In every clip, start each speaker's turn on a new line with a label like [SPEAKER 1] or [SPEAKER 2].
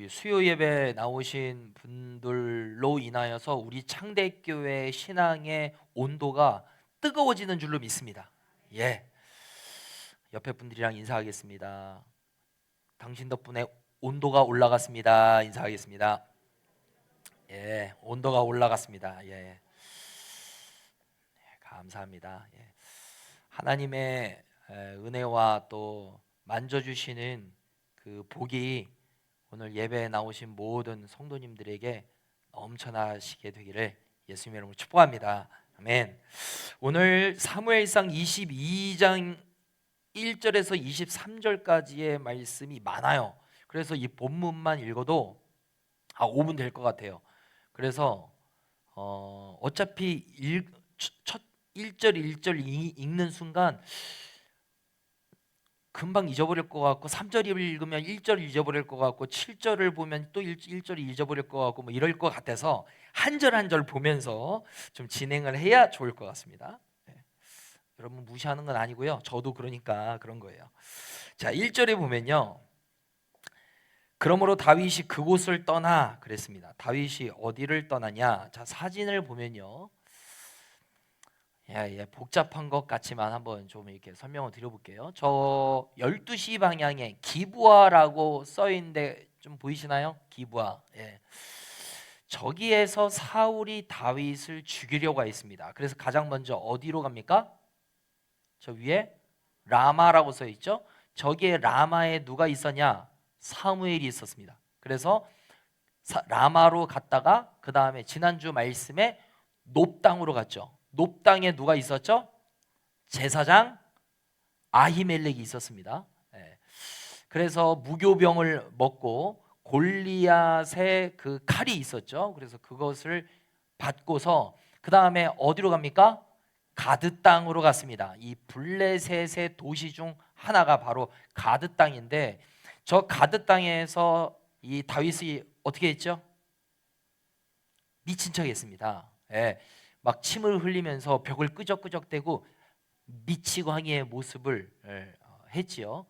[SPEAKER 1] 우리 수요 예배 나오신 분들로 인하여서 우리 창대교회 신앙의 온도가 뜨거워지는 줄로 믿습니다. 예, 옆에 분들이랑 인사하겠습니다. 당신 덕분에 온도가 올라갔습니다. 인사하겠습니다. 예, 온도가 올라갔습니다. 예, 감사합니다. 예. 하나님의 은혜와 또 만져주시는 그 복이 오늘 예배에 나오신 모든 성도님들에게 넘쳐나시게 되기를 예수님의 이름으로 축복합니다. 아멘. 오늘 사무엘상 22장 1절에서 23절까지의 말씀이 많아요. 그래서 이 본문만 읽어도 5분 될 것 같아요. 그래서 어차피 첫 1절 1절 읽는 순간 금방 잊어버릴 것 같고 3절 읽으면 1절 잊어버릴 것 같고 7절을 보면 또 1절 잊어버릴 것 같고 뭐 이럴 것 같아서 한 절 한 절 보면서 좀 진행을 해야 좋을 것 같습니다. 네. 여러분 무시하는 건 아니고요. 저도 그러니까 그런 거예요. 자, 1절에 보면요. 그러므로 다윗이 그곳을 떠나 그랬습니다. 다윗이 어디를 떠나냐? 자, 사진을 보면요. 예, 복잡한 것 같지만 한번 좀 이렇게 설명을 드려볼게요. 저 12시 방향에 기브아라고 써 있는데 좀 보이시나요? 기브아. 예. 저기에서 사울이 다윗을 죽이려고 했습니다. 그래서 가장 먼저 어디로 갑니까? 저 위에 라마라고 써 있죠. 저기에 라마에 누가 있었냐? 사무엘이 있었습니다. 그래서 라마로 갔다가 그 다음에 지난주 말씀에 놉당으로 갔죠. 놉당에 누가 있었죠? 제사장 아히멜렉이 있었습니다. 예. 그래서 무교병을 먹고 골리앗의 그 칼이 있었죠. 그래서 그것을 받고서 그 다음에 어디로 갑니까? 가드 땅으로 갔습니다. 이 블레셋의 도시 중 하나가 바로 가드 땅인데 저 가드 땅에서 이 다윗이 어떻게 했죠? 미친 척했습니다. 예, 막 침을 흘리면서 벽을 끄적끄적대고 미치고 항의의 모습을 했지요.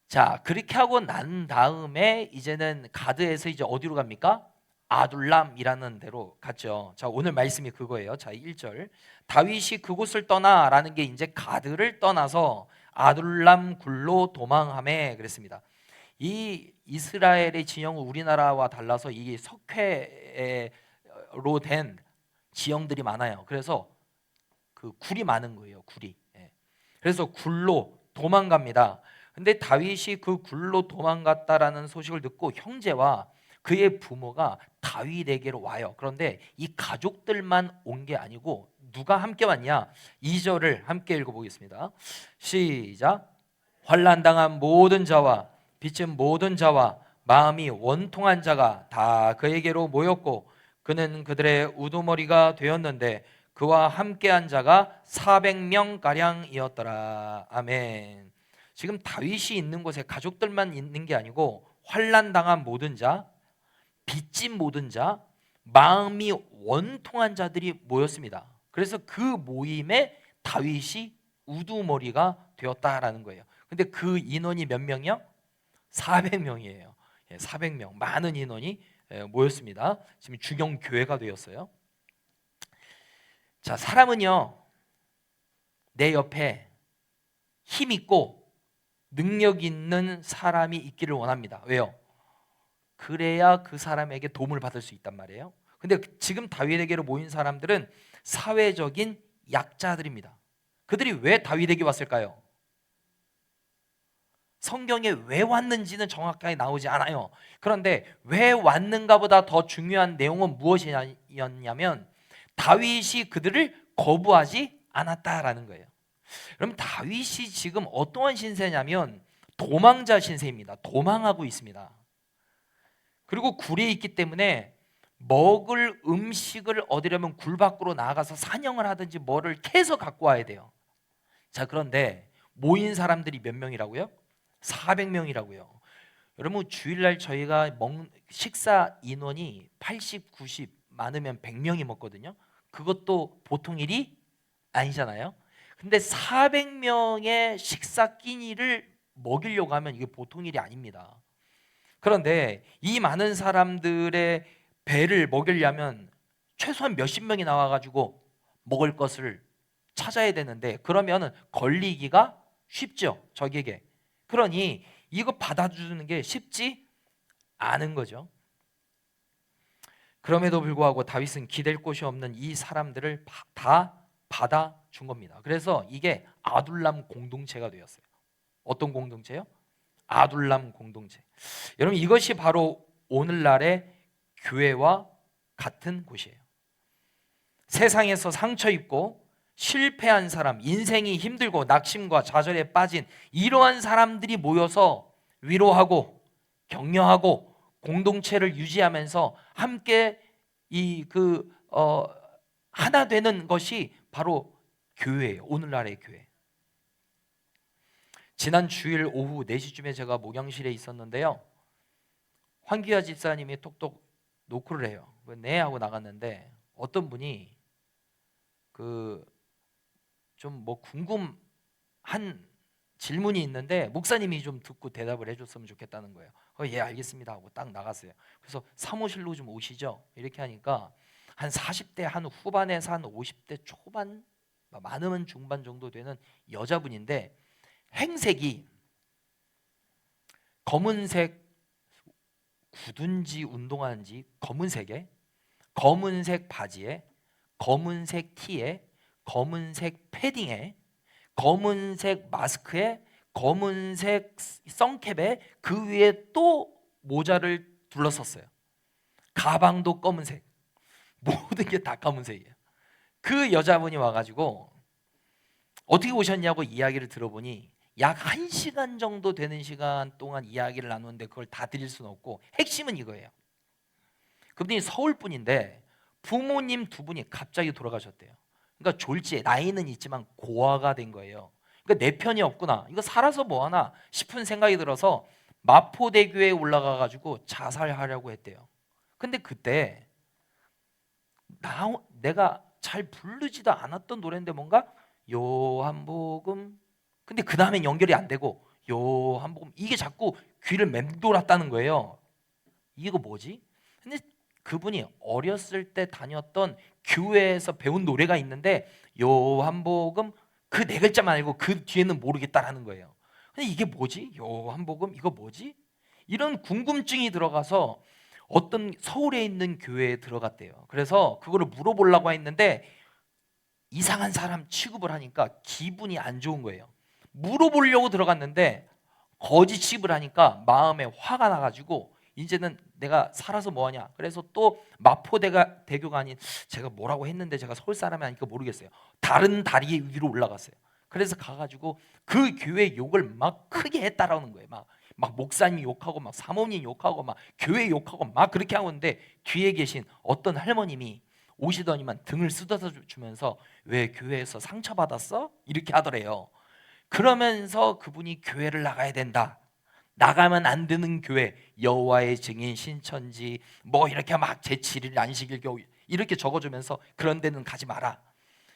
[SPEAKER 1] 자, 그렇게 하고 난 다음에 이제는 가드에서 이제 어디로 갑니까? 아둘람이라는 데로 갔죠. 자, 오늘 말씀이 그거예요. 자, 1절. 다윗이 그곳을 떠나라는 게 이제 가드를 떠나서 아둘람 굴로 도망하매 그랬습니다. 이 이스라엘의 진영은 우리나라와 달라서 이게 석회로 된 지형들이 많아요. 그래서 그 굴이 많은 거예요. 굴이. 예. 그래서 굴로 도망갑니다. 근데 다윗이 그 굴로 도망갔다라는 소식을 듣고 형제와 그의 부모가 다윗에게로 와요. 그런데 이 가족들만 온 게 아니고 누가 함께 왔냐? 2절을 함께 읽어보겠습니다. 시작. 환난 당한 모든 자와 빚진 모든 자와 마음이 원통한 자가 다 그에게로 모였고 그는 그들의 우두머리가 되었는데 그와 함께한 자가 400명 가량이었더라. 아멘. 지금 다윗이 있는 곳에 가족들만 있는 게 아니고 환난 당한 모든 자, 빚진 모든 자, 마음이 원통한 자들이 모였습니다. 그래서 그 모임에 다윗이 우두머리가 되었다라는 거예요. 근데 그 인원이 몇 명이요? 400명이에요. 400명. 많은 인원이 모였습니다. 지금 주경 교회가 되었어요. 자, 사람은요. 내 옆에 힘 있고 능력 있는 사람이 있기를 원합니다. 왜요? 그래야 그 사람에게 도움을 받을 수 있단 말이에요. 근데 지금 다윗에게로 모인 사람들은 사회적인 약자들입니다. 그들이 왜 다윗에게 왔을까요? 성경에 왜 왔는지는 정확하게 나오지 않아요. 그런데 왜 왔는가 보다 더 중요한 내용은 무엇이었냐면 다윗이 그들을 거부하지 않았다라는 거예요. 그럼 다윗이 지금 어떠한 신세냐면 도망자 신세입니다. 도망하고 있습니다. 그리고 굴에 있기 때문에 먹을 음식을 얻으려면 굴 밖으로 나가서 사냥을 하든지 뭐를 캐서 갖고 와야 돼요. 자, 그런데 모인 사람들이 몇 명이라고요? 400명이라고요. 여러분 주일날 저희가 식사 인원이 80, 90 많으면 100명이 먹거든요. 그것도 보통 일이 아니잖아요. 근데 400명의 식사 끼니를 먹이려고 하면 이게 보통 일이 아닙니다. 그런데 이 많은 사람들의 배를 먹이려면 최소한 몇십 명이 나와가지고 먹을 것을 찾아야 되는데, 그러면 걸리기가 쉽죠, 적에게. 그러니 이거 받아주는 게 쉽지 않은 거죠. 그럼에도 불구하고 다윗은 기댈 곳이 없는 이 사람들을 다 받아준 겁니다. 그래서 이게 아둘람 공동체가 되었어요. 어떤 공동체요? 아둘람 공동체. 여러분, 이것이 바로 오늘날의 교회와 같은 곳이에요. 세상에서 상처 입고 실패한 사람, 인생이 힘들고 낙심과 좌절에 빠진 이러한 사람들이 모여서 위로하고 격려하고 공동체를 유지하면서 함께 하나 되는 것이 바로 교회예요. 오늘날의 교회. 지난 주일 오후 4시쯤에 제가 목양실에 있었는데요, 황기아 집사님이 톡톡 노크를 해요. 네 하고 나갔는데, 어떤 분이 좀 궁금한 질문이 있는데 목사님이 좀 듣고 대답을 해줬으면 좋겠다는 거예요. 예, 알겠습니다 하고 딱 나갔어요. 그래서 사무실로 좀 오시죠, 이렇게 하니까 한 40대 한 후반에서 한 50대 초반, 많으면 중반 정도 되는 여자분인데, 행색이 검은색 구둔지 운동화인지 검은색에, 검은색 바지에, 검은색 티에, 검은색 패딩에, 검은색 마스크에, 검은색 선캡에, 그 위에 또 모자를 둘러섰어요. 가방도 검은색, 모든 게 다 검은색이에요. 그 여자분이 와가지고 어떻게 오셨냐고 이야기를 들어보니, 약 1시간 정도 되는 시간 동안 이야기를 나누는데 그걸 다 드릴 수는 없고, 핵심은 이거예요. 그분이 서울 분인데 부모님 두 분이 갑자기 돌아가셨대요. 그러니까 졸지에 나이는 있지만 고아가 된 거예요. 그러니까 내 편이 없구나, 이거 살아서 뭐하나 싶은 생각이 들어서 마포대교에 올라가가지고 자살하려고 했대요. 근데 그때 내가 잘 부르지도 않았던 노래인데 뭔가 요한복음, 근데 그 다음엔 연결이 안 되고 요한복음, 이게 자꾸 귀를 맴돌았다는 거예요. 이거 뭐지? 근데 그분이 어렸을 때 다녔던 교회에서 배운 노래가 있는데 요한복음 그 네 글자만 알고 그 뒤에는 모르겠다라는 거예요. 근데 이게 뭐지? 요한복음 이거 뭐지? 이런 궁금증이 들어가서 어떤 서울에 있는 교회에 들어갔대요. 그래서 그거를 물어보려고 했는데 이상한 사람 취급을 하니까 기분이 안 좋은 거예요. 물어보려고 들어갔는데 거지 취급을 하니까 마음에 화가 나가지고 이제는 내가 살아서 뭐하냐. 그래서 또 마포대교가 아닌, 제가 뭐라고 했는데 제가 서울 사람이 아니니까 모르겠어요, 다른 다리 위로 올라갔어요. 그래서 가가지고 그 교회 욕을 막 크게 했다라는 거예요. 막 목사님 욕하고 막 사모님 욕하고 막 교회 욕하고 막 그렇게 하고 있는데, 뒤에 계신 어떤 할머님이 오시더니만 등을 쓰다듬어 주면서 왜 교회에서 상처받았어? 이렇게 하더래요. 그러면서 그분이 교회를 나가야 된다, 나가면 안 되는 교회, 여호와의 증인 신천지 뭐 이렇게 막 제7일 안식일 교회 이렇게 적어주면서 그런 데는 가지 마라.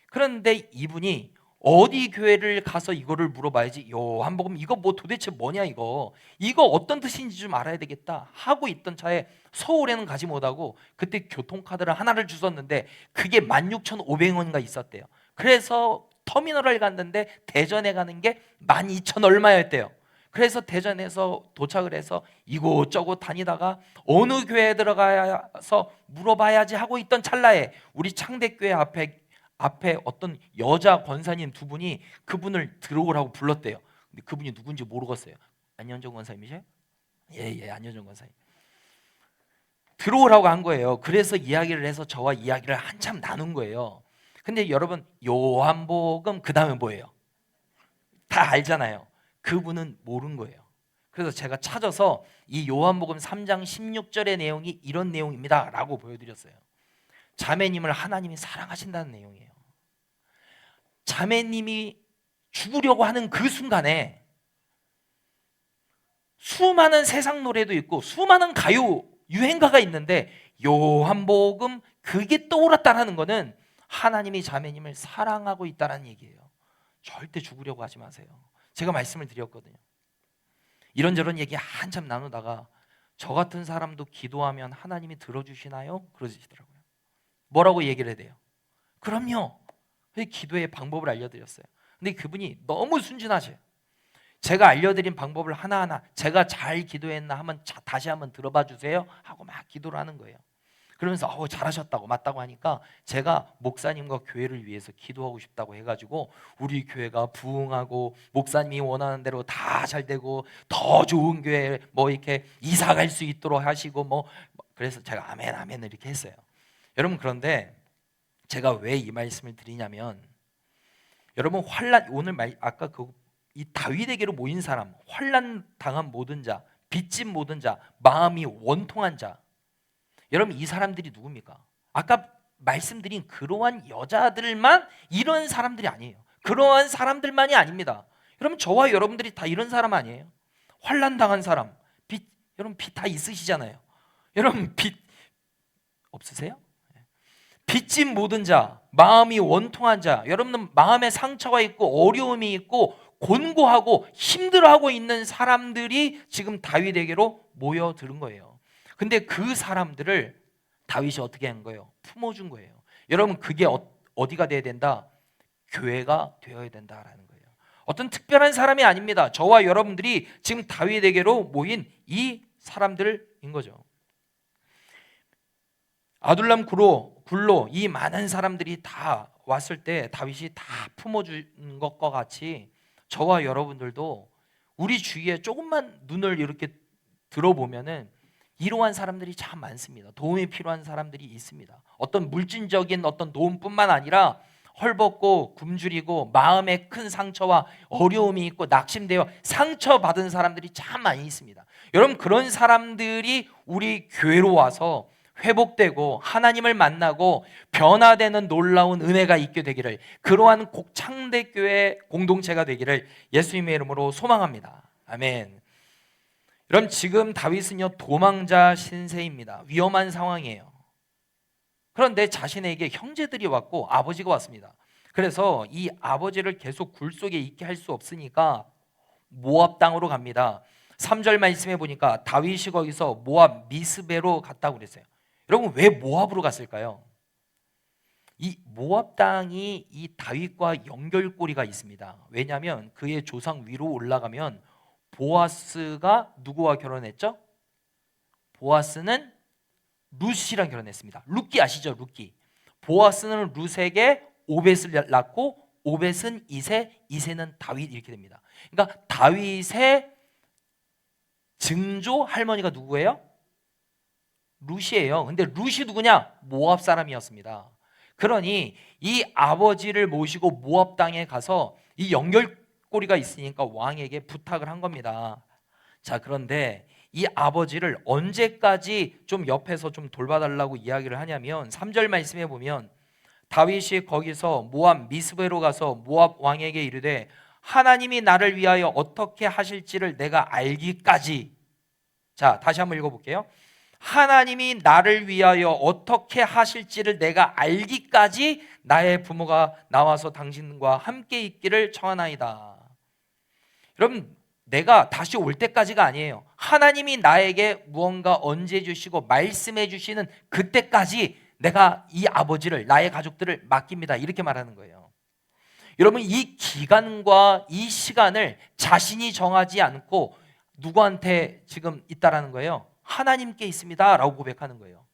[SPEAKER 1] 그런데 이분이 어디 교회를 가서 이거를 물어봐야지, 요한복음 이거 뭐 도대체 뭐냐, 이거 어떤 뜻인지 좀 알아야 되겠다 하고 있던 차에 서울에는 가지 못하고 그때 교통카드를 하나를 주셨는데 그게 16,500원인가 있었대요. 그래서 터미널을 갔는데 대전에 가는 게 12,000 얼마였대요. 그래서 대전에서 도착을 해서 이곳저곳 다니다가 어느 교회에 들어가서 물어봐야지 하고 있던 찰나에 우리 창대교회 앞에 어떤 여자 권사님 두 분이 그분을 들어오라고 불렀대요. 근데 그분이 누군지 모르겠어요. 안현정 권사님이세요? 예, 안현정 권사님. 들어오라고 한 거예요. 그래서 이야기를 해서 저와 이야기를 한참 나눈 거예요. 근데 여러분, 요한복음 그 다음에 뭐예요? 다 알잖아요. 그분은 모르는 거예요. 그래서 제가 찾아서 이 요한복음 3장 16절의 내용이 이런 내용입니다 라고 보여드렸어요. 자매님을 하나님이 사랑하신다는 내용이에요. 자매님이 죽으려고 하는 그 순간에 수많은 세상 노래도 있고 수많은 가요 유행가가 있는데 요한복음 그게 떠올랐다는 것은 하나님이 자매님을 사랑하고 있다는 얘기예요. 절대 죽으려고 하지 마세요. 제가 말씀을 드렸거든요. 이런저런 얘기 한참 나누다가 저 같은 사람도 기도하면 하나님이 들어주시나요? 그러시더라고요. 뭐라고 얘기를 해야 돼요? 그럼요. 기도의 방법을 알려드렸어요. 근데 그분이 너무 순진하세요. 제가 알려드린 방법을 하나하나 제가 잘 기도했나 하면 다시 한번 들어봐 주세요 하고 막 기도를 하는 거예요. 그러면서 잘하셨다고 맞다고 하니까 제가 목사님과 교회를 위해서 기도하고 싶다고 해가지고 우리 교회가 부흥하고 목사님이 원하는 대로 다 잘 되고 더 좋은 교회 뭐 이렇게 이사 갈 수 있도록 하시고 뭐 그래서 제가 아멘 아멘 이렇게 했어요. 여러분, 그런데 제가 왜 이 말씀을 드리냐면, 여러분 환란, 오늘 아까 이 다윗에게로 모인 사람, 환란 당한 모든 자, 빚진 모든 자, 마음이 원통한 자, 여러분 이 사람들이 누굽니까? 아까 말씀드린 그러한 여자들만 이런 사람들이 아니에요. 그러한 사람들만이 아닙니다. 여러분 저와 여러분들이 다 이런 사람 아니에요? 환난 당한 사람, 여러분 빚 다 있으시잖아요. 여러분 빚 없으세요? 빚진 모든 자, 마음이 원통한 자, 여러분은 마음에 상처가 있고 어려움이 있고 곤고하고 힘들어하고 있는 사람들이 지금 다윗에게로 모여드는 거예요. 근데 그 사람들을 다윗이 어떻게 한 거예요? 품어준 거예요. 여러분 그게 어디가 돼야 된다? 교회가 되어야 된다라는 거예요. 어떤 특별한 사람이 아닙니다. 저와 여러분들이 지금 다윗에게로 모인 이 사람들인 거죠. 아둘람 굴로 이 많은 사람들이 다 왔을 때 다윗이 다 품어준 것과 같이 저와 여러분들도 우리 주위에 조금만 눈을 이렇게 들어보면은 이러한 사람들이 참 많습니다. 도움이 필요한 사람들이 있습니다. 어떤 물질적인 어떤 도움뿐만 아니라 헐벗고 굶주리고 마음에 큰 상처와 어려움이 있고 낙심되어 상처받은 사람들이 참 많이 있습니다. 여러분 그런 사람들이 우리 교회로 와서 회복되고 하나님을 만나고 변화되는 놀라운 은혜가 있게 되기를, 그러한 창대교회 공동체가 되기를 예수님의 이름으로 소망합니다. 아멘. 그럼 지금 다윗은요 도망자 신세입니다. 위험한 상황이에요. 그런데 자신에게 형제들이 왔고 아버지가 왔습니다. 그래서 이 아버지를 계속 굴 속에 있게 할 수 없으니까 모압 땅으로 갑니다. 3절 말씀해 보니까 다윗이 거기서 모압 미스베로 갔다고 그랬어요. 여러분 왜 모압으로 갔을까요? 이 모압 땅이 이 다윗과 연결고리가 있습니다. 왜냐하면 그의 조상 위로 올라가면 보아스가 누구와 결혼했죠? 보아스는 룻이랑 결혼했습니다. 룻기 아시죠? 룻기. 보아스는 룻에게 오벳을 낳고 오벳은 이세, 이세는 다윗, 이렇게 됩니다. 그러니까 다윗의 증조 할머니가 누구예요? 룻이에요. 근데 룻이 누구냐? 모압 사람이었습니다. 그러니 이 아버지를 모시고 모압 땅에 가서 이 연결고리가 있으니까 왕에게 부탁을 한 겁니다. 자, 그런데 이 아버지를 언제까지 좀 옆에서 좀 돌봐달라고 이야기를 하냐면 3절 말씀에 보면 다윗이 거기서 모압 미스베로 가서 모압 왕에게 이르되 하나님이 나를 위하여 어떻게 하실지를 내가 알기까지. 자, 다시 한번 읽어볼게요. 하나님이 나를 위하여 어떻게 하실지를 내가 알기까지 나의 부모가 나와서 당신과 함께 있기를 청하나이다. 여러분 내가 다시 올 때까지가 아니에요. 하나님이 나에게 무언가 언제 주시고 말씀해 주시는 그때까지 내가 이 아버지를, 나의 가족들을 맡깁니다. 이렇게 말하는 거예요. 여러분 이 기간과 이 시간을 자신이 정하지 않고 누구한테 지금 있다라는 거예요? 하나님께 있습니다 라고 고백하는 거예요.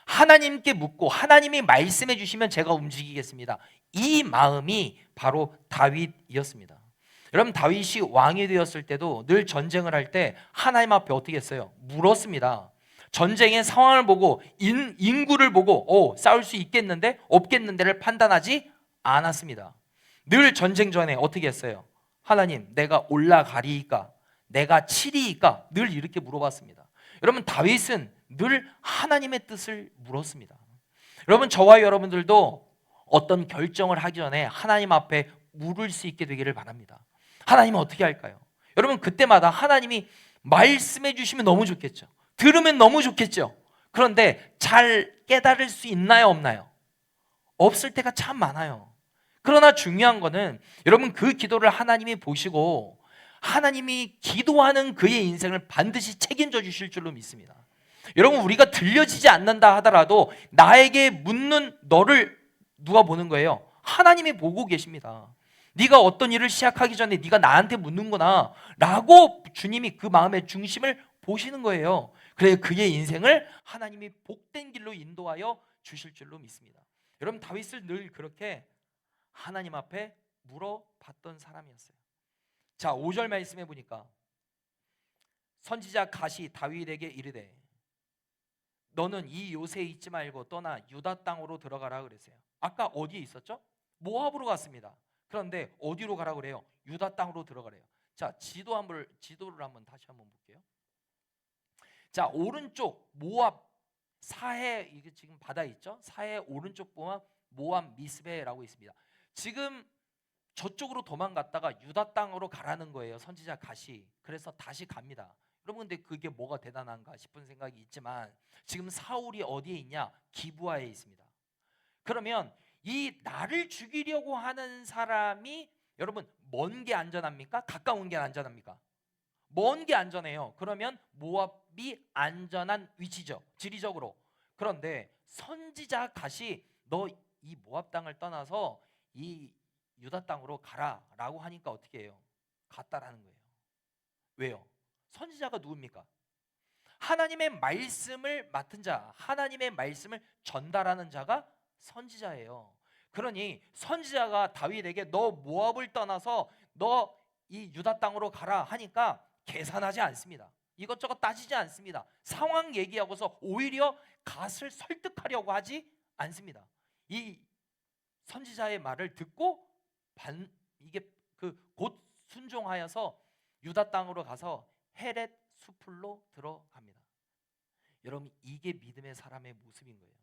[SPEAKER 1] 하나님께 묻고 하나님이 말씀해 주시면 제가 움직이겠습니다. 이 마음이 바로 다윗이었습니다. 여러분 다윗이 왕이 되었을 때도 늘 전쟁을 할 때 하나님 앞에 어떻게 했어요? 물었습니다. 전쟁의 상황을 보고 인구를 보고 싸울 수 있겠는데 없겠는데를 판단하지 않았습니다. 늘 전쟁 전에 어떻게 했어요? 하나님 내가 올라가리이까 내가 치리이까 늘 이렇게 물어봤습니다. 여러분 다윗은 늘 하나님의 뜻을 물었습니다. 여러분 저와 여러분들도 어떤 결정을 하기 전에 하나님 앞에 물을 수 있게 되기를 바랍니다. 하나님은 어떻게 할까요? 여러분 그때마다 하나님이 말씀해 주시면 너무 좋겠죠. 들으면 너무 좋겠죠. 그런데 잘 깨달을 수 있나요 없나요? 없을 때가 참 많아요. 그러나 중요한 거는 여러분 그 기도를 하나님이 보시고 하나님이 기도하는 그의 인생을 반드시 책임져 주실 줄로 믿습니다. 여러분, 우리가 들려지지 않는다 하더라도 나에게 묻는 너를 누가 보는 거예요? 하나님이 보고 계십니다. 네가 어떤 일을 시작하기 전에 네가 나한테 묻는구나 라고 주님이 그 마음의 중심을 보시는 거예요. 그래, 그의 인생을 하나님이 복된 길로 인도하여 주실 줄로 믿습니다. 여러분, 다윗을 늘 그렇게 하나님 앞에 물어봤던 사람이었어요. 자, 5절 말씀해 보니까 선지자 갓이 다윗에게 이르되 너는 이 요새에 있지 말고 떠나 유다 땅으로 들어가라 그랬어요. 아까 어디에 있었죠? 모압으로 갔습니다. 그런데 어디로 가라 그래요? 유다 땅으로 들어가래요. 자, 지도를 한번 다시 한번 볼게요. 자, 오른쪽 모압 사해, 이게 지금 바다 있죠? 사해 오른쪽 보면 모압 미스베라고 있습니다. 지금 저쪽으로 도망갔다가 유다 땅으로 가라는 거예요, 선지자 갓이. 그래서 다시 갑니다. 여러분, 근데 그게 뭐가 대단한가 싶은 생각이 있지만 지금 사울이 어디에 있냐? 기브아에 있습니다. 그러면 이 나를 죽이려고 하는 사람이, 여러분, 먼 게 안전합니까? 가까운 게 안전합니까? 먼 게 안전해요. 그러면 모압이 안전한 위치죠, 지리적으로. 그런데 선지자 갓이 너 이 모압 땅을 떠나서 이 유다 땅으로 가라라고 하니까 어떻게 해요? 갔다라는 거예요. 왜요? 선지자가 누굽니까? 하나님의 말씀을 맡은 자, 하나님의 말씀을 전달하는 자가 선지자예요. 그러니 선지자가 다윗에게 너 모압을 떠나서 너 이 유다 땅으로 가라 하니까 계산하지 않습니다. 이것저것 따지지 않습니다. 상황 얘기하고서 오히려 갓을 설득하려고 하지 않습니다. 이 선지자의 말을 듣고 이게 곧 순종하여서 유다 땅으로 가서 헤렛 수풀로 들어갑니다. 여러분, 이게 믿음의 사람의 모습인 거예요.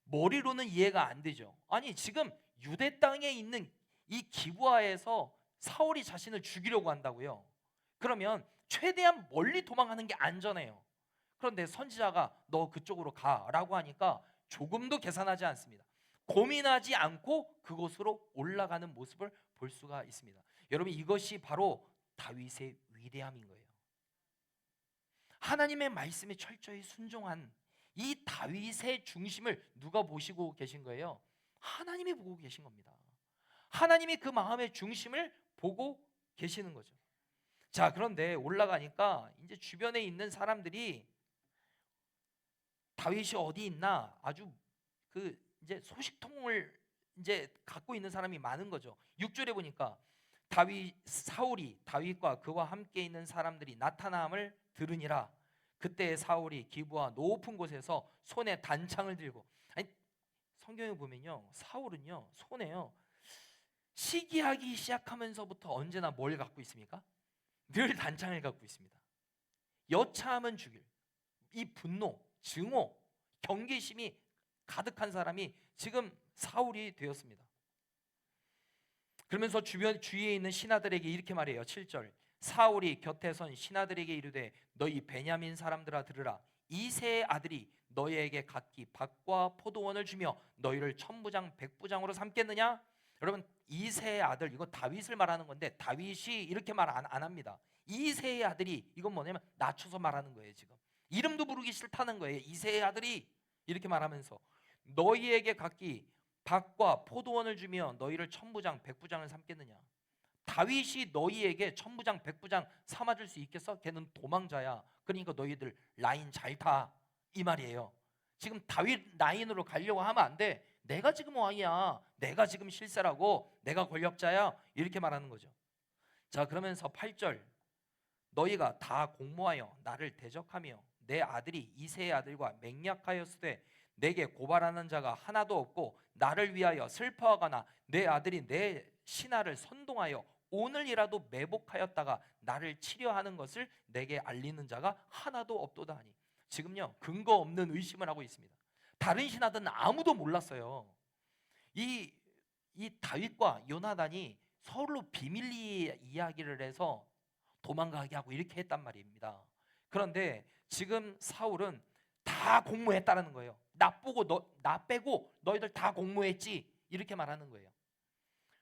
[SPEAKER 1] 머리로는 이해가 안 되죠. 아니, 지금 유대 땅에 있는 이 기브아에서 사울이 자신을 죽이려고 한다고요. 그러면 최대한 멀리 도망가는 게 안전해요. 그런데 선지자가 너 그쪽으로 가라고 하니까 조금도 계산하지 않습니다. 고민하지 않고 그곳으로 올라가는 모습을 볼 수가 있습니다. 여러분, 이것이 바로 다윗의 위대함인 거예요. 하나님의 말씀에 철저히 순종한 이 다윗의 중심을 누가 보시고 계신 거예요? 하나님이 보고 계신 겁니다. 하나님이 그 마음의 중심을 보고 계시는 거죠. 자, 그런데 올라가니까 이제 주변에 있는 사람들이 다윗이 어디 있나 아주 이제 소식통을 이제 갖고 있는 사람이 많은 거죠. 6절에 보니까 사울이 다윗과 그와 함께 있는 사람들이 나타남을 들으니라. 그때 사울이 기브아 높은 곳에서 손에 단창을 들고, 아니, 성경에 보면요, 사울은요 손에요 시기하기 시작하면서부터 언제나 뭘 갖고 있습니까? 늘 단창을 갖고 있습니다. 여차하면 죽일, 이 분노, 증오, 경계심이 가득한 사람이 지금 사울이 되었습니다. 그러면서 주위에 있는 신하들에게 이렇게 말해요. 7절, 사울이 곁에 선 신하들에게 이르되 너희 베냐민 사람들아 들으라. 이새의 아들이 너희에게 각기 밭과 포도원을 주며 너희를 천부장 백부장으로 삼겠느냐? 여러분, 이새의 아들, 이거 다윗을 말하는 건데 다윗이 이렇게 말 안 합니다. 이새의 아들이, 이건 뭐냐면 낮춰서 말하는 거예요. 지금 이름도 부르기 싫다는 거예요. 이새의 아들이 이렇게 말하면서 너희에게 각기 밭과 포도원을 주며 너희를 천부장 백부장을 삼겠느냐? 다윗이 너희에게 천부장 백부장 삼아줄 수 있겠어? 걔는 도망자야. 그러니까 너희들 라인 잘 타, 이 말이에요. 지금 다윗 라인으로 가려고 하면 안 돼. 내가 지금 왕이야, 내가 지금 실세라고, 내가 권력자야, 이렇게 말하는 거죠. 자, 그러면서 8절, 너희가 다 공모하여 나를 대적하며 내 아들이 이새의 아들과 맹약하였으되 내게 고발하는 자가 하나도 없고 나를 위하여 슬퍼하거나 내 아들이 내 신하를 선동하여 오늘이라도 매복하였다가 나를 치려하는 것을 내게 알리는 자가 하나도 없도다 하니. 지금요, 근거 없는 의심을 하고 있습니다. 다른 신하들은 아무도 몰랐어요. 이 다윗과 요나단이 서로 비밀 이야기를 해서 도망가게 하고 이렇게 했단 말입니다. 그런데 지금 사울은 다 공모했다라는 거예요. 나 빼고 너희들 다 공모했지, 이렇게 말하는 거예요.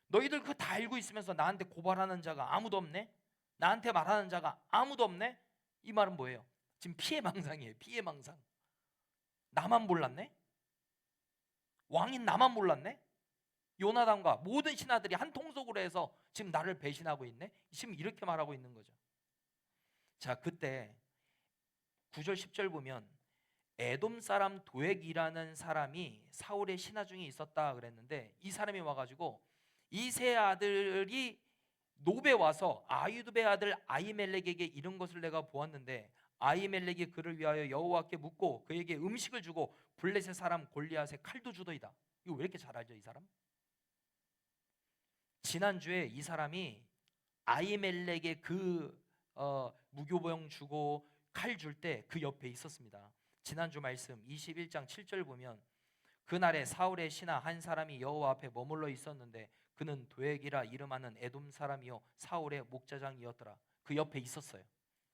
[SPEAKER 1] 너희들 그거 다 알고 있으면서 나한테 고발하는 자가 아무도 없네? 나한테 말하는 자가 아무도 없네? 이 말은 뭐예요? 지금 피해망상이에요. 피해망상. 나만 몰랐네? 왕인 나만 몰랐네? 요나단과 모든 신하들이 한 통속으로 해서 지금 나를 배신하고 있네? 지금 이렇게 말하고 있는 거죠. 자, 그때 9절 10절 보면 에돔 사람 도액이라는 사람이 사울의 신하 중에 있었다 그랬는데, 이 사람이 와가지고 이 세 아들이 노베 와서 아히두베 아들 아히멜렉에게 이런 것을 내가 보았는데, 아히멜렉이 그를 위하여 여호와께 묻고 그에게 음식을 주고 블레셋 사람 골리앗의 칼도 주더이다. 이거 왜 이렇게 잘 알죠, 이 사람? 지난주에 이 사람이 아히멜렉의 그 무교병 주고 칼 줄 때 그 옆에 있었습니다. 지난주 말씀 21장 7절 보면 그날에 사울의 신하 한 사람이 여호와 앞에 머물러 있었는데 그는 도액이라 이름하는 에돔 사람이요 사울의 목자장이었더라. 그 옆에 있었어요.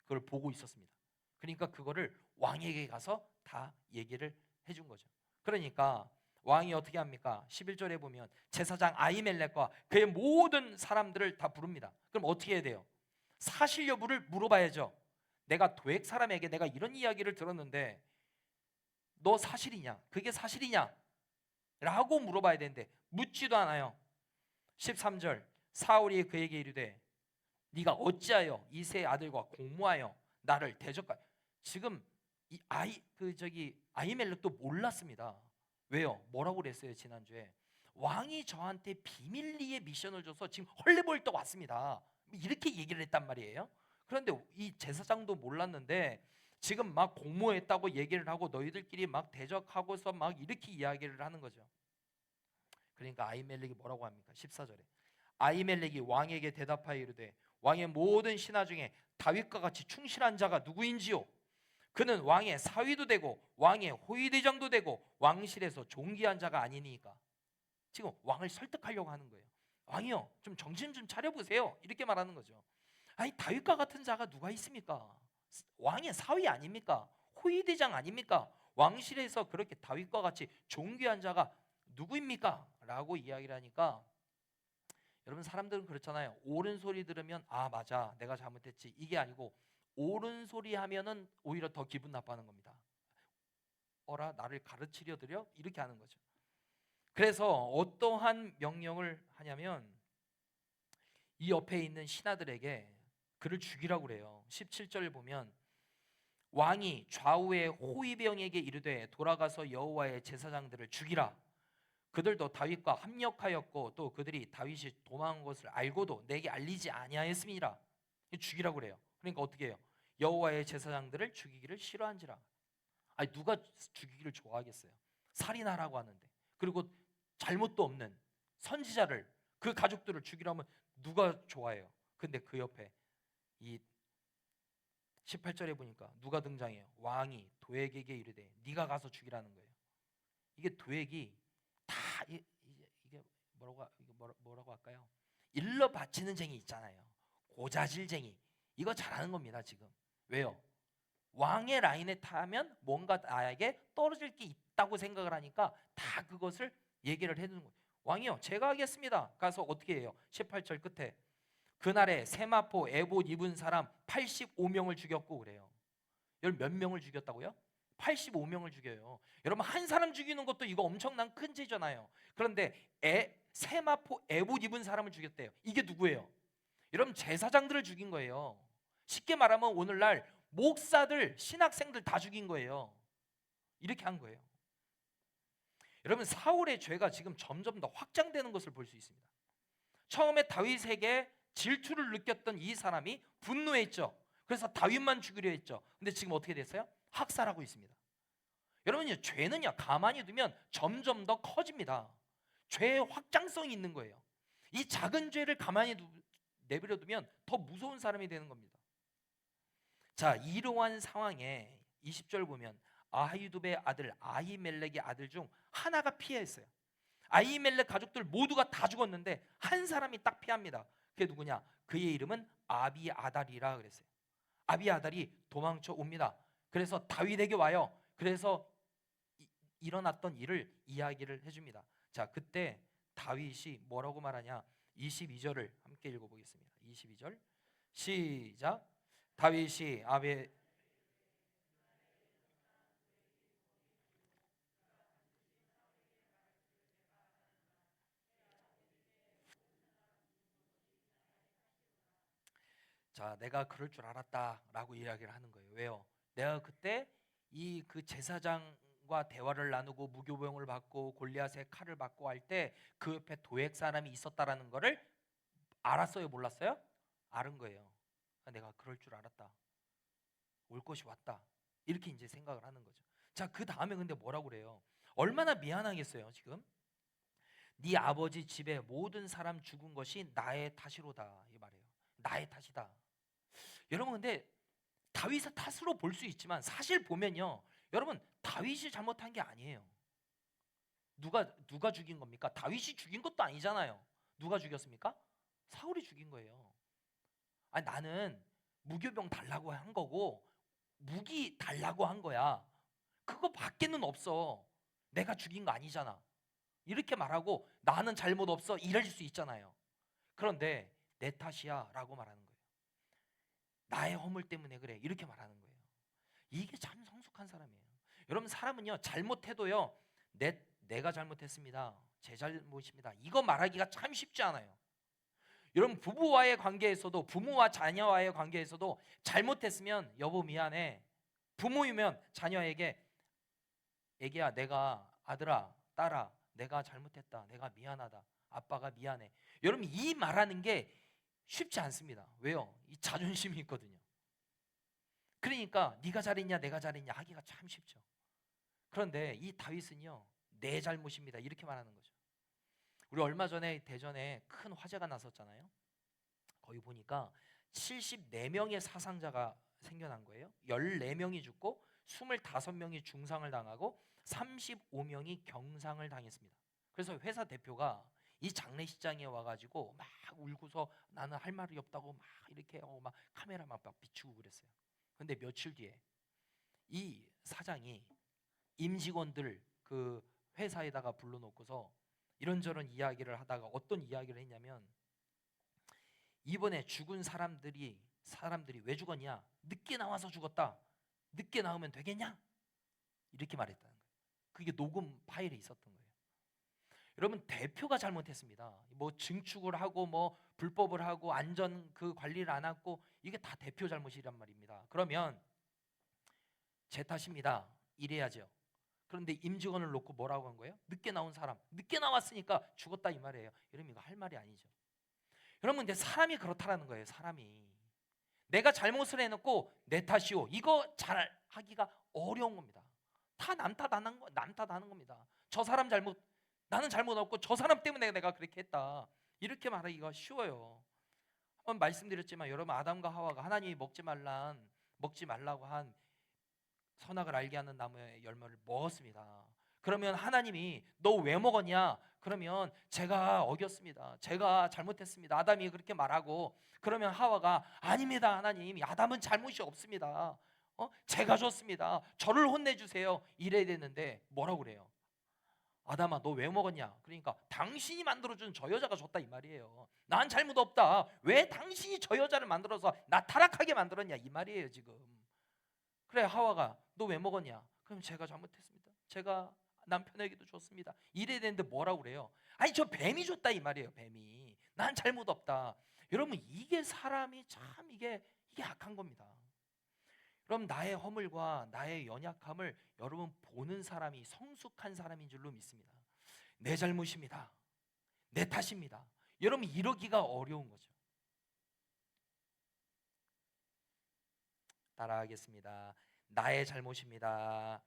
[SPEAKER 1] 그걸 보고 있었습니다. 그러니까 그거를 왕에게 가서 다 얘기를 해준 거죠. 그러니까 왕이 어떻게 합니까? 11절에 보면 제사장 아히멜렉과 그의 모든 사람들을 다 부릅니다. 그럼 어떻게 해야 돼요? 사실 여부를 물어봐야죠. 내가 도액 사람에게 내가 이런 이야기를 들었는데 너 사실이냐? 그게 사실이냐? 라고 물어봐야 되는데 묻지도 않아요. 13절 사울이 그에게 이르되 네가 어찌하여 이 세 아들과 공모하여 나를 대적하. 지금 이 아히멜렉도 몰랐습니다. 왜요? 뭐라고 그랬어요? 지난주에 왕이 저한테 비밀리에 미션을 줘서 지금 헐레벌떡 왔습니다. 이렇게 얘기를 했단 말이에요. 그런데 이 제사장도 몰랐는데 지금 막 공모했다고 얘기를 하고 너희들끼리 막 대적하고서 막 이렇게 이야기를 하는 거죠. 그러니까 아히멜렉이 뭐라고 합니까? 14절에 아히멜렉이 왕에게 대답하여 이르되 왕의 모든 신하 중에 다윗과 같이 충실한 자가 누구인지요? 그는 왕의 사위도 되고 왕의 호위대장도 되고 왕실에서 존귀한 자가 아니니까. 지금 왕을 설득하려고 하는 거예요. 왕이요, 좀 정신 좀 차려보세요. 이렇게 말하는 거죠. 아니, 다윗과 같은 자가 누가 있습니까? 왕의 사위 아닙니까? 호위대장 아닙니까? 왕실에서 그렇게 다윗과 같이 존귀한 자가 누구입니까? 라고 이야기를 하니까, 여러분 사람들은 그렇잖아요. 옳은 소리 들으면 아 맞아 내가 잘못했지, 이게 아니고 옳은 소리 하면은 오히려 더 기분 나빠하는 겁니다. 어라 나를 가르치려 들여? 이렇게 하는 거죠. 그래서 어떠한 명령을 하냐면 이 옆에 있는 신하들에게 그를 죽이라고 그래요. 17절 보면 왕이 좌우의 호위병에게 이르되 돌아가서 여호와의 제사장들을 죽이라. 그들도 다윗과 합력하였고 또 그들이 다윗이 도망한 것을 알고도 내게 알리지 아니하였음이라. 죽이라고 그래요. 그러니까 어떻게 해요? 여호와의 제사장들을 죽이기를 싫어한지라. 아니 누가 죽이기를 좋아하겠어요? 살인하라고 하는데, 그리고 잘못도 없는 선지자를, 그 가족들을 죽이라면 누가 좋아해요? 근데 그 옆에 이 18절에 보니까 누가 등장해요? 왕이 도액에게 이르되 네가 가서 죽이라는 거예요. 이게 도액이 다 이게 뭐라고 할까요? 일러 바치는 쟁이 있잖아요. 고자질쟁이. 이거 잘하는 겁니다 지금. 왜요? 왕의 라인에 타면 뭔가 나에게 떨어질 게 있다고 생각을 하니까 다 그것을 얘기를 해주는 거예요. 왕이요 제가 하겠습니다. 가서 어떻게 해요? 18절 끝에 그날에 세마포 에봇 입은 사람 85명을 죽였고 그래요. 여러분 몇 명을 죽였다고요? 85명을 죽여요. 여러분 한 사람 죽이는 것도 이거 엄청난 큰 죄잖아요. 그런데 세마포 에봇 입은 사람을 죽였대요. 이게 누구예요? 여러분 제사장들을 죽인 거예요. 쉽게 말하면 오늘날 목사들, 신학생들 다 죽인 거예요. 이렇게 한 거예요. 여러분 사울의 죄가 지금 점점 더 확장되는 것을 볼 수 있습니다. 처음에 다윗에게 질투를 느꼈던 이 사람이 분노했죠. 그래서 다윗만 죽이려 했죠. 근데 지금 어떻게 됐어요? 학살하고 있습니다. 여러분요, 죄는요 가만히 두면 점점 더 커집니다. 죄의 확장성이 있는 거예요. 이 작은 죄를 가만히 내버려 두면 더 무서운 사람이 되는 겁니다. 자, 이러한 상황에 20절 보면 아히두베의 아들 아히멜렉의 아들 중 하나가 피했어요. 아히멜렉 가족들 모두가 다 죽었는데 한 사람이 딱 피합니다. 그게 누구냐? 그의 이름은 아비아달이라 그랬어요. 아비아달이 도망쳐 옵니다. 그래서 다윗에게 와요. 그래서 일어났던 일을 이야기를 해줍니다. 자, 그때 다윗이 뭐라고 말하냐? 22절을 함께 읽어보겠습니다. 22절 시작. 다윗이 아베 자, 내가 그럴 줄 알았다라고 이야기를 하는 거예요. 왜요? 내가 그때 이 그 제사장과 대화를 나누고 무교병을 받고 골리앗의 칼을 받고 할 때 그 옆에 도액 사람이 있었다라는 거를 알았어요, 몰랐어요? 알은 거예요. 내가 그럴 줄 알았다. 올 것이 왔다. 이렇게 이제 생각을 하는 거죠. 자, 그 다음에 근데 뭐라고 그래요? 얼마나 미안하겠어요, 지금? 네 아버지 집에 모든 사람 죽은 것이 나의 탓이로다. 이 말이에요. 나의 탓이다. 여러분 근데 다윗의 탓으로 볼 수 있지만 사실 보면요, 여러분 다윗이 잘못한 게 아니에요. 누가 죽인 겁니까? 다윗이 죽인 것도 아니잖아요. 누가 죽였습니까? 사울이 죽인 거예요. 아니, 나는 무교병 달라고 한 거고 무기 달라고 한 거야. 그거 밖에는 없어. 내가 죽인 거 아니잖아. 이렇게 말하고 나는 잘못 없어 이럴 수 있잖아요. 그런데 내 탓이야 라고 말하는 거예요. 나의 허물 때문에 그래 이렇게 말하는 거예요. 이게 참 성숙한 사람이에요. 여러분 사람은요 잘못해도요 내가 잘못했습니다, 제 잘못입니다, 이거 말하기가 참 쉽지 않아요. 여러분 부부와의 관계에서도, 부모와 자녀와의 관계에서도 잘못했으면 여보 미안해, 부모이면 자녀에게 애기야 내가, 아들아 딸아 내가 잘못했다, 내가 미안하다, 아빠가 미안해. 여러분 이 말하는 게 쉽지 않습니다. 왜요? 이 자존심이 있거든요. 그러니까 네가 잘했냐 내가 잘했냐 하기가 참 쉽죠. 그런데 이 다윗은요 내 잘못입니다 이렇게 말하는 거죠. 우리 얼마 전에 대전에 큰 화재가 났었잖아요. 거기 보니까 74명의 사상자가 생겨난 거예요. 14명이 죽고 25명이 중상을 당하고 35명이 경상을 당했습니다. 그래서 회사 대표가 이 장례식장에 와가지고 막 울고서 나는 할 말이 없다고 막 이렇게 막 카메라 막 비추고 그랬어요. 근데 며칠 뒤에 이 사장이 임직원들 그 회사에다가 불러놓고서 이런저런 이야기를 하다가 어떤 이야기를 했냐면, 이번에 죽은 사람들이 왜 죽었냐? 늦게 나와서 죽었다. 늦게 나오면 되겠냐? 이렇게 말했다는 거예요. 그게 녹음 파일에 있었던 거예요. 여러분 대표가 잘못했습니다. 뭐 증축을 하고 뭐 불법을 하고 안전 그 관리를 안 하고 이게 다 대표 잘못이란 말입니다. 그러면 제 탓입니다. 이래야죠. 그런데 임직원을 놓고 뭐라고 한 거예요? 늦게 나온 사람, 늦게 나왔으니까 죽었다 이 말이에요. 여러분 이거 할 말이 아니죠. 여러분 근데 사람이 그렇다라는 거예요. 사람이 내가 잘못을 해놓고 내 탓이오 이거 잘 하기가 어려운 겁니다. 다 남 탓하는 겁니다. 저 사람 잘못, 나는 잘못 없고 저 사람 때문에 내가 그렇게 했다 이렇게 말하기가 쉬워요. 한번 말씀드렸지만 여러분 아담과 하와가 하나님이 먹지 말라고 한 선악을 알게 하는 나무의 열매를 먹었습니다. 그러면 하나님이 너 왜 먹었냐? 그러면 제가 어겼습니다. 제가 잘못했습니다. 아담이 그렇게 말하고, 그러면 하와가 아닙니다 하나님, 아담은 잘못이 없습니다. 제가 줬습니다. 저를 혼내주세요. 이래야 되는데 뭐라고 그래요? 아담아 너 왜 먹었냐? 그러니까 당신이 만들어준 저 여자가 줬다 이 말이에요. 난 잘못 없다. 왜 당신이 저 여자를 만들어서 나 타락하게 만들었냐 이 말이에요 지금. 그래 하와가 너 왜 먹었냐? 그럼 제가 잘못했습니다. 제가 남편에게도 줬습니다. 이래야 되는데 뭐라고 그래요? 아니 저 뱀이 줬다 이 말이에요. 뱀이. 난 잘못 없다. 여러분 이게 사람이 참 이게 악한 겁니다. 그럼 나의 허물과 나의 연약함을 여러분 보는 사람이 성숙한 사람인 줄로 믿습니다. 내 잘못입니다. 내 탓입니다. 여러분 이러기가 어려운 거죠. 따라하겠습니다. 나의 잘못입니다.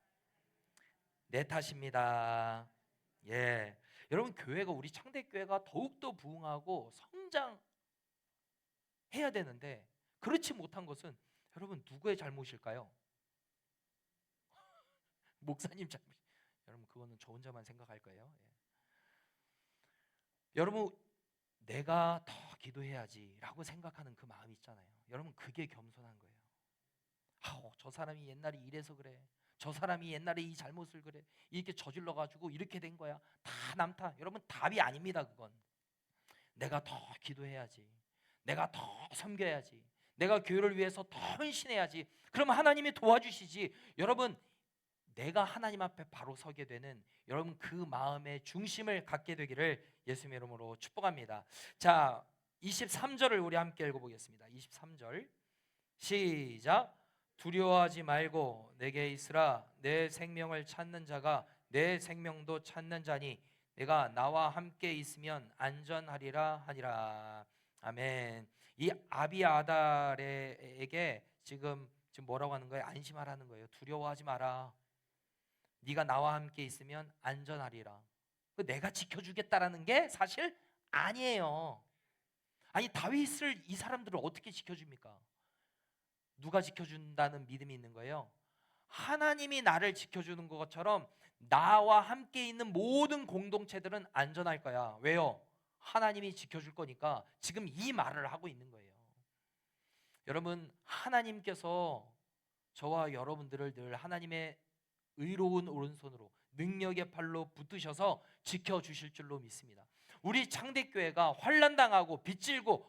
[SPEAKER 1] 내 탓입니다. 예, 여러분 교회가, 우리 창대교회가 더욱더 부흥하고 성장해야 되는데 그렇지 못한 것은 여러분 누구의 잘못일까요? 목사님 잘못. 여러분 그거는 저 혼자만 생각할 거예요. 예. 여러분 내가 더 기도해야지라고 생각하는 그 마음이 있잖아요. 여러분 그게 겸손한 거예요. 저 사람이 옛날에 이래서 그래. 저 사람이 옛날에 이 잘못을 그래. 이렇게 저질러 가지고 이렇게 된 거야. 다 남탓. 여러분 답이 아닙니다. 그건 내가 더 기도해야지, 내가 더 섬겨야지, 내가 교회를 위해서 더 헌신해야지. 그러면 하나님이 도와주시지. 여러분, 내가 하나님 앞에 바로 서게 되는 여러분 그 마음의 중심을 갖게 되기를 예수님의 이름으로 축복합니다. 자, 23절을 우리 함께 읽어보겠습니다. 23절 시작. 두려워하지 말고 내게 있으라. 내 생명을 찾는 자가 내 생명도 찾는 자니 내가 나와 함께 있으면 안전하리라 하니라. 아멘. 이 아비아달에게 지금 뭐라고 하는 거예요? 안심하라는 거예요. 두려워하지 마라. 네가 나와 함께 있으면 안전하리라. 내가 지켜주겠다라는 게 사실 아니에요. 아니, 다윗을 이 사람들을 어떻게 지켜줍니까? 누가 지켜준다는 믿음이 있는 거예요? 하나님이 나를 지켜주는 것처럼 나와 함께 있는 모든 공동체들은 안전할 거야. 왜요? 하나님이 지켜줄 거니까 지금 이 말을 하고 있는 거예요. 여러분, 하나님께서 저와 여러분들을 늘 하나님의 의로운 오른손으로 능력의 팔로 붙드셔서 지켜주실 줄로 믿습니다. 우리 창대교회가 환난당하고 빚지고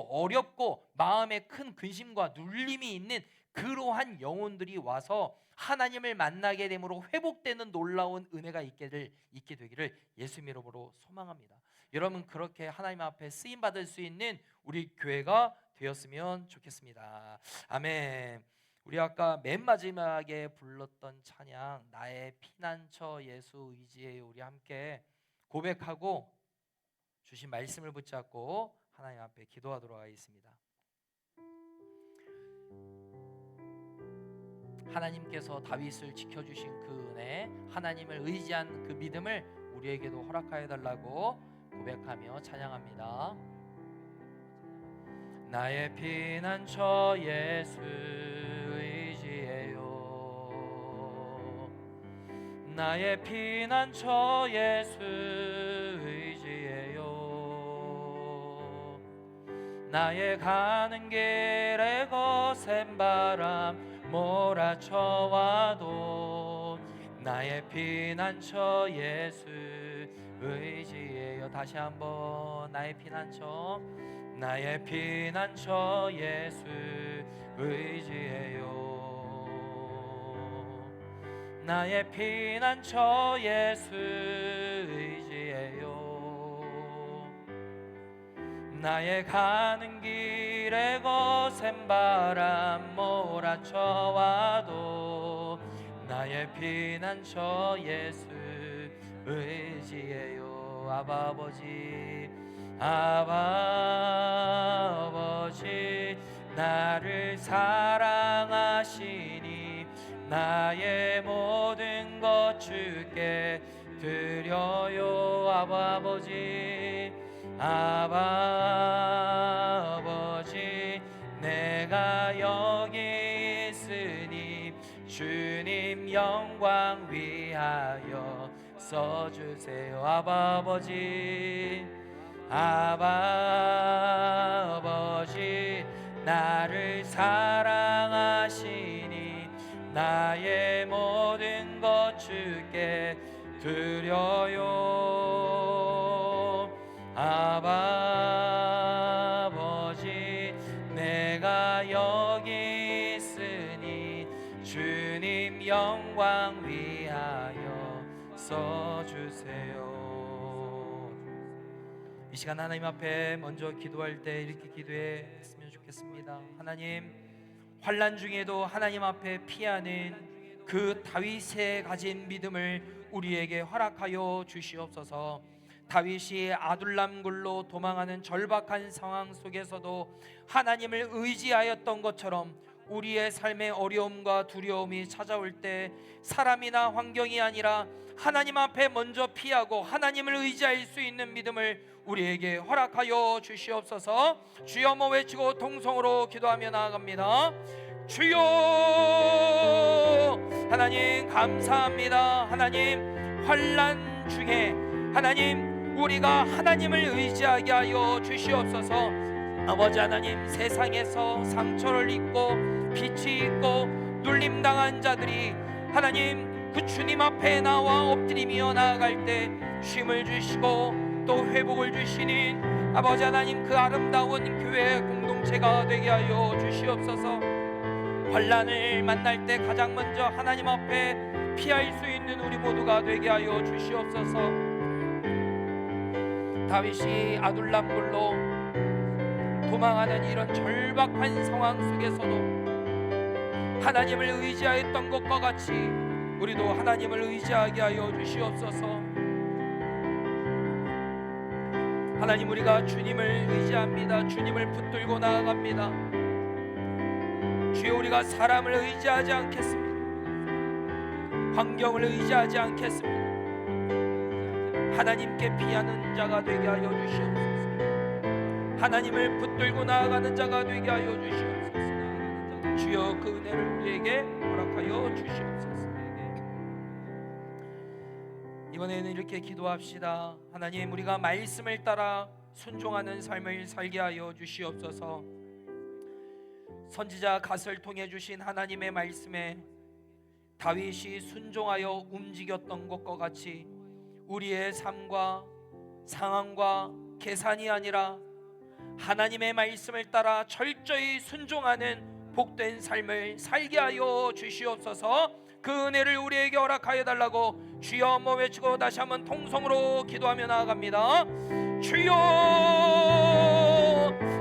[SPEAKER 1] 어렵고 마음에 큰 근심과 눌림이 있는 그러한 영혼들이 와서 하나님을 만나게 됨으로 회복되는 놀라운 은혜가 있게 되기를 예수님 이름으로 소망합니다. 여러분, 그렇게 하나님 앞에 쓰임받을 수 있는 우리 교회가 되었으면 좋겠습니다. 아멘. 우리 아까 맨 마지막에 불렀던 찬양 나의 피난처 예수 의지에 우리 함께 고백하고 주신 말씀을 붙잡고 하나님 앞에 기도하도록 하겠습니다. 하나님께서 다윗을 지켜주신 그 은혜, 하나님을 의지한 그 믿음을 우리에게도 허락하여 달라고 고백하며 찬양합니다. 나의 피난처 예수 의지해요. 나의 피난처 예수 의지해요. 나의 가는 길에 거센 바람 몰아쳐와도 나의 피난처 예수 의지해요. 다시 한번 나의 피난처 예수 의지해요. 나의 피난처 예수 의지해요. 나의 가는 길에 거센 바람 몰아쳐와도 나의 피난처 예수 의지해요. 아바 아버지 나를 사랑하시니 나의 모든 것 주께 드려요. 아버지 내가 여기 있으니 주님 영광 위하여 써주세요. 아버지 나를 사랑하시니 나의 모든 것 주께 드려요. 아버지 내가 여기 있으니 주님 영광 위하여 써주세요. 이 시간 하나님 앞에 먼저 기도할 때 이렇게 기도했으면 좋겠습니다. 하나님, 환난 중에도 하나님 앞에 피하는 그 다윗의 가진 믿음을 우리에게 허락하여 주시옵소서. 다윗이 아둘람 굴로 도망하는 절박한 상황 속에서도 하나님을 의지하였던 것처럼 우리의 삶의 어려움과 두려움이 찾아올 때 사람이나 환경이 아니라 하나님 앞에 먼저 피하고 하나님을 의지할 수 있는 믿음을 우리에게 허락하여 주시옵소서. 주여 한번 외치고 통성으로 기도하며 나아갑니다. 주여, 하나님 감사합니다. 하나님, 환난 중에 하나님 우리가 하나님을 의지하게 하여 주시옵소서. 아버지 하나님, 세상에서 상처를 입고 빛이 있고 눌림당한 자들이 하나님 그 주님 앞에 나와 엎드리며 나아갈 때 쉼을 주시고 또 회복을 주시는 아버지 하나님, 그 아름다운 교회 공동체가 되게 하여 주시옵소서. 환난을 만날 때 가장 먼저 하나님 앞에 피할 수 있는 우리 모두가 되게 하여 주시옵소서. 다윗이 아둘람굴로 도망하는 이런 절박한 상황 속에서도 하나님을 의지하였던 것과 같이 우리도 하나님을 의지하게 하여 주시옵소서. 하나님, 우리가 주님을 의지합니다. 주님을 붙들고 나아갑니다. 주여, 우리가 사람을 의지하지 않겠습니다. 환경을 의지하지 않겠습니다. 하나님께 피하는 자가 되게 하여 주시옵소서. 하나님을 붙들고 나아가는 자가 되게 하여 주시옵소서. 주여, 그 은혜를 우리에게 허락하여 주시옵소서. 이번에는 이렇게 기도합시다. 하나님, 우리가 말씀을 따라 순종하는 삶을 살게 하여 주시옵소서. 선지자 갓을 통해 주신 하나님의 말씀에 다윗이 순종하여 움직였던 것과 같이 우리의 삶과 상황과 계산이 아니라 하나님의 말씀을 따라 철저히 순종하는 복된 삶을 살게 하여 주시옵소서. 그 은혜를 우리에게 허락하여 달라고 주여 한번 외치고 다시 한번 통성으로 기도하며 나아갑니다. 주여,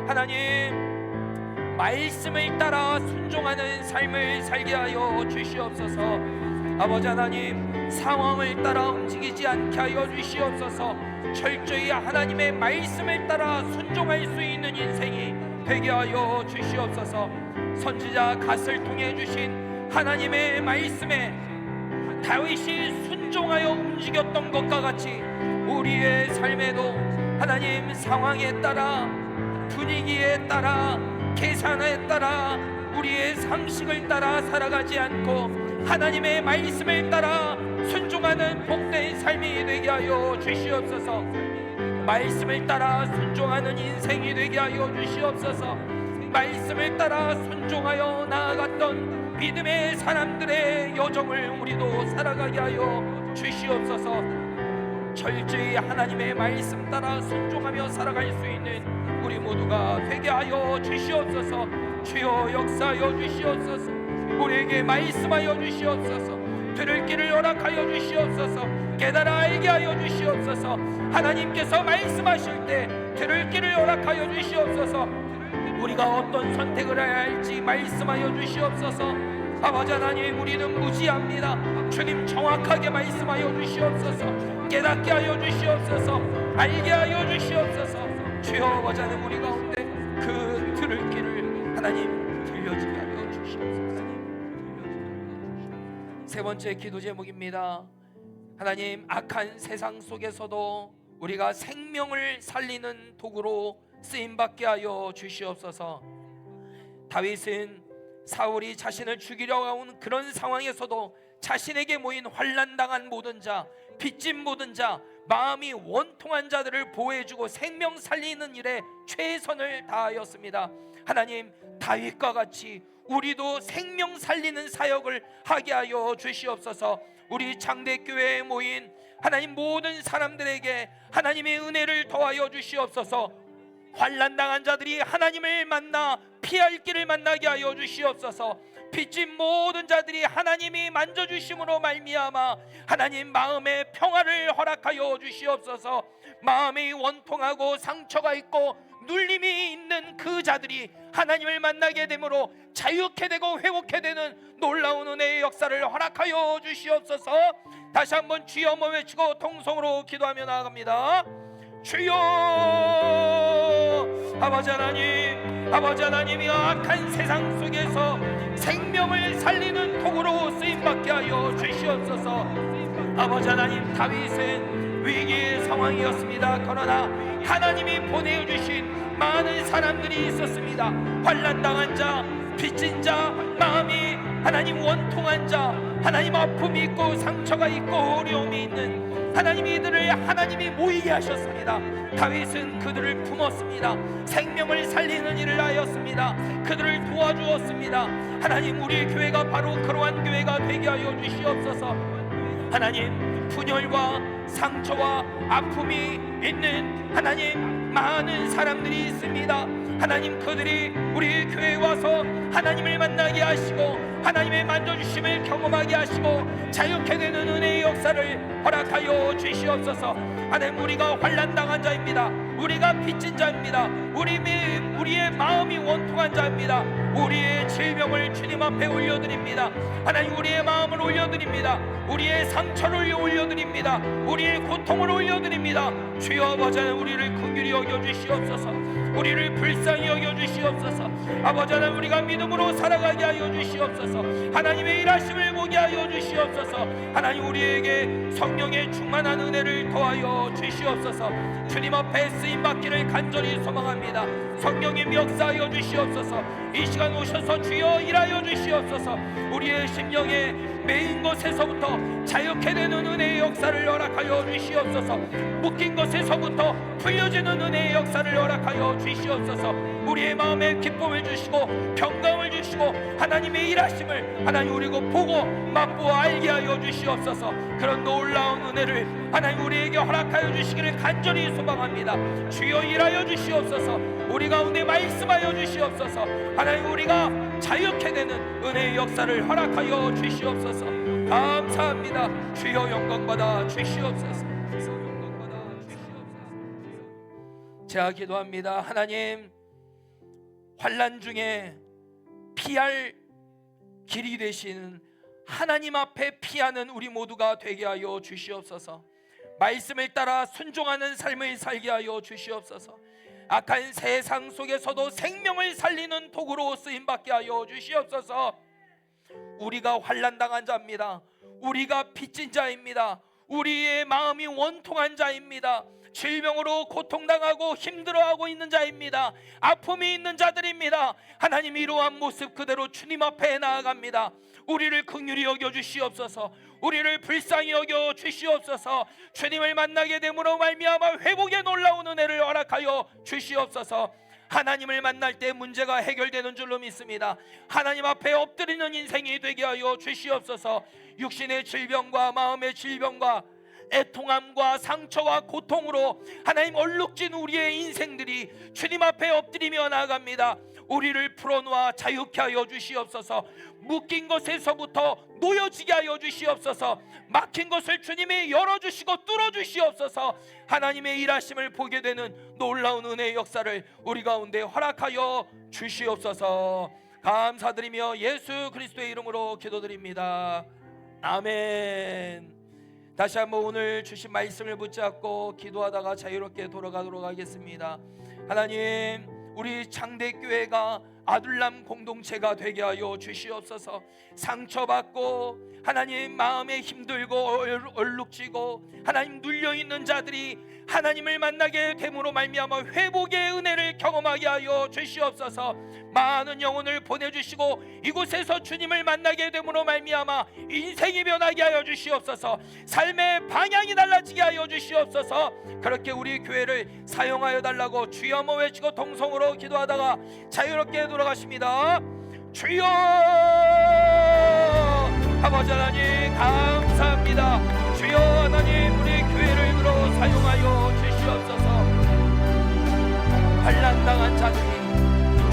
[SPEAKER 1] 하나님, 말씀을 따라 순종하는 삶을 살게 하여 주시옵소서. 아버지 하나님, 상황을 따라 움직이지 않게 하여 주시옵소서. 철저히 하나님의 말씀을 따라 순종할 수 있는 인생이 되게 하여 주시옵소서. 선지자 갓을 통해 주신 하나님의 말씀에 다윗이 순종하여 움직였던 것과 같이 우리의 삶에도 하나님, 상황에 따라, 분위기에 따라, 계산에 따라, 우리의 상식을 따라 살아가지 않고 하나님의 말씀을 따라 순종하는 복된 삶이 되게 하여 주시옵소서. 말씀을 따라 순종하는 인생이 되게 하여 주시옵소서. 말씀을 따라 순종하여 나아갔던 믿음의 사람들의 여정을 우리도 살아가게 하여 주시옵소서. 철저히 하나님의 말씀 따라 순종하며 살아갈 수 있는 우리 모두가 되게 하여 주시옵소서. 주여, 역사하여 주시옵소서. 우리에게 말씀하여 주시옵소서. 들을 길을 허락하여 주시옵소서. 깨달아 알게 하여 주시옵소서. 하나님께서 말씀하실 때 들을 길을 허락하여 주시옵소서. 우리가 어떤 선택을 해야 할지 말씀하여 주시옵소서. 아버지 하나님, 우리는 무지합니다. 주님, 정확하게 말씀하여 주시옵소서. 깨닫게 하여 주시옵소서. 알게 하여 주시옵소서. 주여, 아버지 하나님, 우리 가운데 그 들을 길을 하나님 들려지게 하여 주시옵소서. 세 번째 기도 제목입니다. 하나님, 악한 세상 속에서도 우리가 생명을 살리는 도구로 쓰임받게 하여 주시옵소서. 다윗은 사울이 자신을 죽이려고 하는 그런 상황에서도 자신에게 모인 환난당한 모든 자, 빚진 모든 자, 마음이 원통한 자들을 보호해주고 생명 살리는 일에 최선을 다하였습니다. 하나님, 다윗과 같이 우리도 생명 살리는 사역을 하게 하여 주시옵소서. 우리 장대교회에 모인 하나님 모든 사람들에게 하나님의 은혜를 더하여 주시옵소서. 환난당한 자들이 하나님을 만나 피할 길을 만나게 하여 주시옵소서. 빚진 모든 자들이 하나님이 만져주심으로 말미암아 하나님 마음의 평화를 허락하여 주시옵소서. 마음이 원통하고 상처가 있고 눌림이 있는 그 자들이 하나님을 만나게 되므로 자유케 되고 회복케 되는 놀라운 은혜의 역사를 허락하여 주시옵소서. 다시 한번 주여 한번 외치고 통성으로 기도하며 나아갑니다. 주여, 아버지 하나님, 아버지 하나님이 악한 세상 속에서 생명을 살리는 도구로 쓰임받게 하여 주시옵소서. 아버지 하나님, 다윗은 위기의 상황이었습니다. 그러나 하나님이 보내주신 많은 사람들이 있었습니다. 환난당한 자, 빚진 자, 마음이 하나님 원통한 자, 하나님 아픔이 있고 상처가 있고 어려움이 있는 하나님, 이들을 하나님이 모이게 하셨습니다. 다윗은 그들을 품었습니다. 생명을 살리는 일을 하였습니다. 그들을 도와주었습니다. 하나님, 우리 교회가 바로 그러한 교회가 되게 하여 주시옵소서. 하나님, 분열과 상처와 아픔이 있는 하나님 많은 사람들이 있습니다. 하나님, 그들이 우리 교회에 와서 하나님을 만나게 하시고 하나님의 만져주심을 경험하게 하시고 자유케 되는 은혜의 역사를 허락하여 주시옵소서. 하나님, 우리가 환난당한 자입니다. 우리가 빚진 자입니다. 우리의 마음이 원통한 자입니다. 우리의 질병을 주님 앞에 올려드립니다. 하나님, 우리의 마음을 올려드립니다. 우리의 상처를 올려드립니다. 우리의 고통을 올려드립니다. 주여 아버지, 우리를 긍휼히 여겨주시옵소서. 우리를 불쌍히 여겨주시옵소서. 아버지 하나님, 우리가 믿음으로 살아가게 하여 주시옵소서. 하나님의 일하심을 보게 하여 주시옵소서. 하나님, 우리에게 성령의 충만한 은혜를 더하여 주시옵소서. 주님 앞에 쓰임받기를 간절히 소망합니다. 성령님 역사하여 주시옵소서. 이 시간 오셔서 주여 일하여 주시옵소서. 우리의 심령에 매인 것에서부터 자유케 되는 은혜의 역사를 허락하여 주시옵소서. 묶인 것에서부터 풀려지는 은혜의 역사를 허락하여 주시옵소서. 우리의 마음에 기쁨을 주시고 평강을 주시고 하나님의 일하심을 하나님 우리가 보고 맛보아 알게 하여 주시옵소서. 그런 놀라운 은혜를 하나님 우리에게 허락하여 주시기를 간절히 소망합니다. 주여 일하여 주시옵소서. 우리 가운데 말씀하여 주시옵소서. 하나님, 우리가 자유케 되는 은혜의 역사를 허락하여 주시옵소서. 감사합니다. 주여 영광받아 주시옵소서. 제가 기도합니다. 하나님, 환난 중에 피할 길이 되시는 하나님 앞에 피하는 우리 모두가 되게 하여 주시옵소서. 말씀을 따라 순종하는 삶을 살게 하여 주시옵소서. 악한 세상 속에서도 생명을 살리는 도구로 쓰임받게 하여 주시옵소서. 우리가 환난당한 자입니다. 우리가 빚진 자입니다. 우리의 마음이 원통한 자입니다. 질병으로 고통당하고 힘들어하고 있는 자입니다. 아픔이 있는 자들입니다. 하나님, 이러한 모습 그대로 주님 앞에 나아갑니다. 우리를 긍휼히 여겨 주시옵소서. 우리를 불쌍히 여겨 주시옵소서. 주님을 만나게 됨으로 말미암아 회복의 놀라운 은혜를 허락하여 주시옵소서. 하나님을 만날 때 문제가 해결되는 줄로 믿습니다. 하나님 앞에 엎드리는 인생이 되게 하여 주시옵소서. 육신의 질병과 마음의 질병과 애통함과 상처와 고통으로 하나님 얼룩진 우리의 인생들이 주님 앞에 엎드리며 나아갑니다. 우리를 풀어놓아 자유케 하여 주시옵소서. 묶인 것에서부터 놓여지게 하여 주시옵소서. 막힌 것을 주님이 열어주시고 뚫어주시옵소서. 하나님의 일하심을 보게 되는 놀라운 은혜의 역사를 우리 가운데 허락하여 주시옵소서. 감사드리며 예수 그리스도의 이름으로 기도드립니다. 아멘. 다시 한번 오늘 주신 말씀을 붙잡고 기도하다가 자유롭게 돌아가도록 하겠습니다. 하나님, 우리 창대교회가 아둘람 공동체가 되게 하여 주시옵소서. 상처받고 하나님 마음에 힘들고 얼룩지고 하나님 눌려있는 자들이 하나님을 만나게 됨으로 말미암아 회복의 은혜를 경험하게 하여 주시옵소서. 많은 영혼을 보내주시고 이곳에서 주님을 만나게 됨으로 말미암아 인생이 변하게 하여 주시옵소서. 삶의 방향이 달라지게 하여 주시옵소서. 그렇게 우리 교회를 사용하여 달라고 주여 한번 외치고 동성으로 기도하다가 자유롭게 돌아가십니다. 주여! 아버지 하나님 감사합니다. 주여 하나님, 우리 교회를 들어 사용하여 주시옵소서. 환난당한 자들이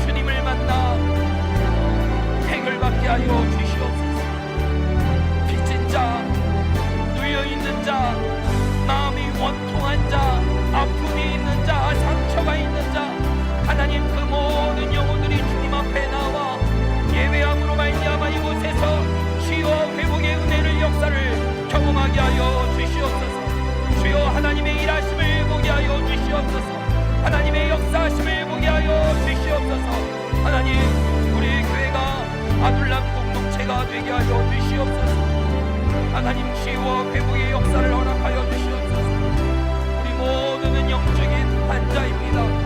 [SPEAKER 1] 주님을 만나 해결받게 하여 주시옵소서. 빚진 자, 눌려있는 자, 마음이 원통한 자, 아픔이 있는 자, 상처가 있는 자, 하나님 그 모든 영혼들이 주님 앞에 나와 예배함으로 말미암아 이곳에서 치유와 회복의 은혜를 역사를 경험하게 하여 주시옵소서. 주여 하나님의 일하심을 보게 하여 주시옵소서. 하나님의 역사하심을 보게 하여 주시옵소서. 하나님, 우리 교회가 아둘람 공동체가 되게 하여 주시옵소서. 하나님, 치유와 회복의 역사를 허락하여 주시옵소서. 우리 모두는 영적인 환자입니다.